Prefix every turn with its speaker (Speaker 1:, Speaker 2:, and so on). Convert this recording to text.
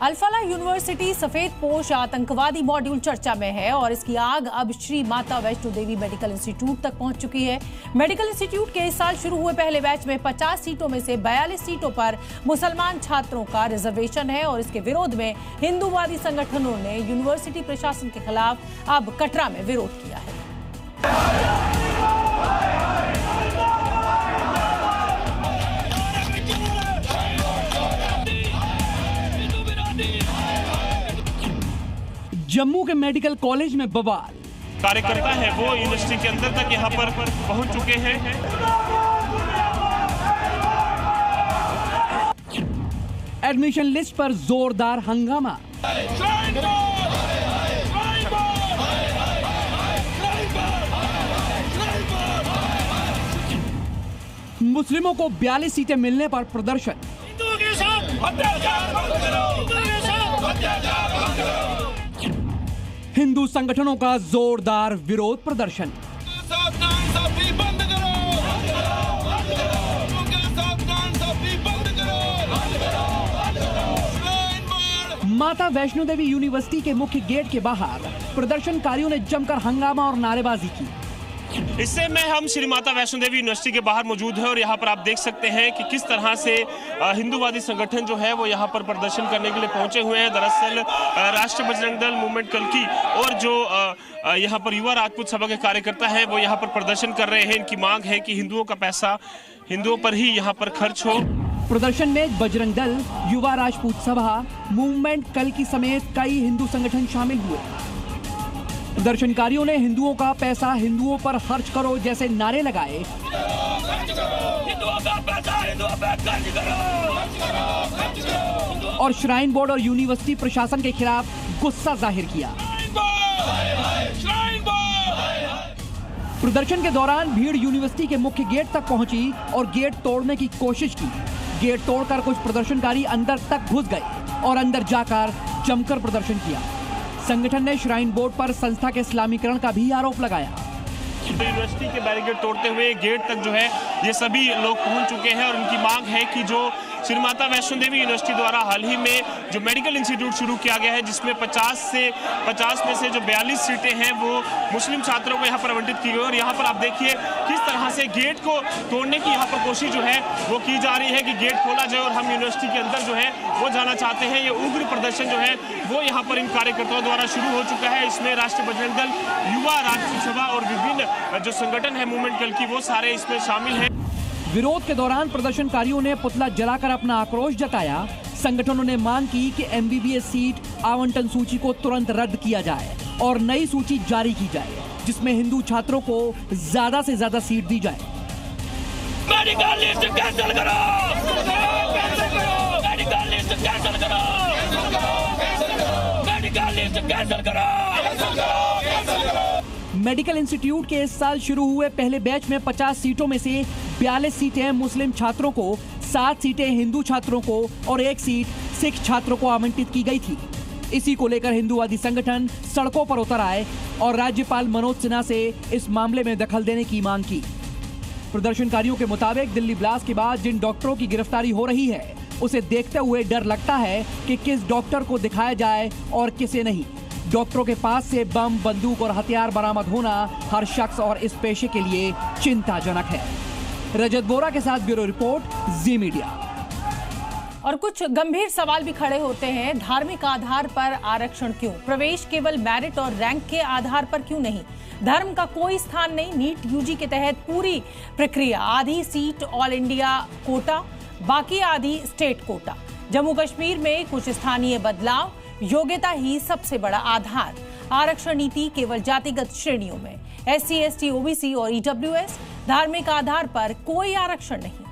Speaker 1: Al Falah university सफेद पोश आतंकवादी मॉड्यूल चर्चा में है और इसकी आग अब श्री माता वैष्णो देवी मेडिकल इंस्टीट्यूट तक पहुंच चुकी है। मेडिकल इंस्टीट्यूट के इस साल शुरू हुए पहले बैच में 50 सीटों में से 42 सीटों पर मुसलमान छात्रों का रिजर्वेशन है और इसके विरोध में हिंदूवादी संगठनों ने यूनिवर्सिटी प्रशासन के खिलाफ अब कटरा में विरोध किया है।
Speaker 2: जम्मू के मेडिकल कॉलेज में बवाल।
Speaker 3: कार्यकर्ता है वो यूनिवर्सिटी के अंदर तक यहाँ पर पहुंच चुके हैं।
Speaker 2: एडमिशन लिस्ट पर जोरदार हंगामा। मुस्लिमों को 42 सीटें मिलने पर प्रदर्शन। हिंदू संगठनों का जोरदार विरोध प्रदर्शन। माता वैष्णो देवी यूनिवर्सिटी के मुख्य गेट के बाहर प्रदर्शनकारियों ने जमकर हंगामा और नारेबाजी की।
Speaker 3: इस समय हम श्री माता वैष्णो देवी यूनिवर्सिटी के बाहर मौजूद हैं और यहाँ पर आप देख सकते हैं कि किस तरह से हिंदूवादी संगठन जो है वो यहाँ पर प्रदर्शन करने के लिए पहुंचे हुए हैं। दरअसल राष्ट्रीय बजरंग दल मूवमेंट कल्की और जो यहाँ पर युवा राजपूत सभा के कार्यकर्ता हैं वो यहाँ पर प्रदर्शन कर रहे हैं। इनकी मांग है कि हिंदुओं का पैसा हिंदुओं पर ही यहाँ पर खर्च हो।
Speaker 2: प्रदर्शन में बजरंग दल, युवा राजपूत सभा, मूवमेंट कल्की समेत कई हिंदू संगठन शामिल हुए। प्रदर्शनकारियों ने हिंदुओं का पैसा हिंदुओं पर खर्च करो जैसे नारे लगाए और श्राइन बोर्ड और यूनिवर्सिटी प्रशासन के खिलाफ गुस्सा जाहिर किया। प्रदर्शन के दौरान भीड़ यूनिवर्सिटी के मुख्य गेट तक पहुंची और गेट तोड़ने की कोशिश की। गेट तोड़कर कुछ प्रदर्शनकारी अंदर तक घुस गए और अंदर जाकर जमकर प्रदर्शन किया। संगठन ने श्राइन बोर्ड पर संस्था के इस्लामीकरण का भी आरोप लगाया।
Speaker 3: यूनिवर्सिटी के बैरिकेड तोड़ते हुए गेट तक जो है ये सभी लोग पहुंच चुके हैं और उनकी मांग है कि जो श्री माता वैष्णो देवी यूनिवर्सिटी द्वारा हाल ही में जो मेडिकल इंस्टीट्यूट शुरू किया गया है जिसमें 50 में से जो 42 सीटें हैं वो मुस्लिम छात्रों को यहाँ पर आवंटित की गई और यहाँ पर आप देखिए किस तरह से गेट को तोड़ने की यहाँ पर कोशिश जो है वो की जा रही है कि गेट खोला जाए और हम यूनिवर्सिटी के अंदर जो है वो जाना चाहते हैं। ये उग्र प्रदर्शन जो है वो यहाँ पर इन कार्यकर्ताओं द्वारा शुरू हो चुका है। इसमें राष्ट्रीय बजरंग दल, युवा राजपूत सभा और विभिन्न जो संगठन है मूवमेंट कल्की वो सारे इसमें शामिल हैं।
Speaker 2: विरोध के दौरान प्रदर्शनकारियों ने पुतला जलाकर अपना आक्रोश जताया। संगठनों ने मांग की कि एमबीबीएस सीट आवंटन सूची को तुरंत रद्द किया जाए और नई सूची जारी की जाए जिसमें हिंदू छात्रों को ज्यादा से ज्यादा सीट दी जाए।
Speaker 4: मेडिकल लिस्ट कैंसिल करो! मेडिकल लिस्ट कैंसिल करो! मेडिकल लिस्ट कैंसिल करो!
Speaker 2: मेडिकल इंस्टीट्यूट के इस साल शुरू हुए पहले बैच में 50 सीटों में से 42 सीटें मुस्लिम छात्रों को, 7 सीटें हिंदू छात्रों को और 1 सीट सिख छात्रों को आवंटित की गई थी। इसी को लेकर हिंदूवादी संगठन सड़कों पर उतर आए और राज्यपाल मनोज सिन्हा से इस मामले में दखल देने की मांग की। प्रदर्शनकारियों के मुताबिक दिल्ली ब्लास्ट के बाद जिन डॉक्टरों की गिरफ्तारी हो रही है उसे देखते हुए डर लगता है कि किस डॉक्टर को दिखाया जाए और किसे नहीं। डॉक्टरों के पास से बम, बंदूक और हथियार बरामद होना हर शख्स और इस पेशे के लिए चिंताजनक है। रजत बोरा के साथ ब्यूरो रिपोर्ट, जी मीडिया।
Speaker 1: और कुछ गंभीर सवाल भी खड़े होते हैं। धार्मिक आधार पर आरक्षण क्यों? प्रवेश केवल मेरिट और रैंक के आधार पर क्यों नहीं? धर्म का कोई स्थान नहीं। नीट यूजी के तहत पूरी प्रक्रिया, आधी सीट ऑल इंडिया कोटा, बाकी आधी स्टेट कोटा। जम्मू कश्मीर में कुछ स्थानीय बदलाव, योग्यता ही सबसे बड़ा आधार। आरक्षण नीति केवल जातिगत श्रेणियों में, SC, ST, OBC और EWS। धार्मिक आधार पर कोई आरक्षण नहीं।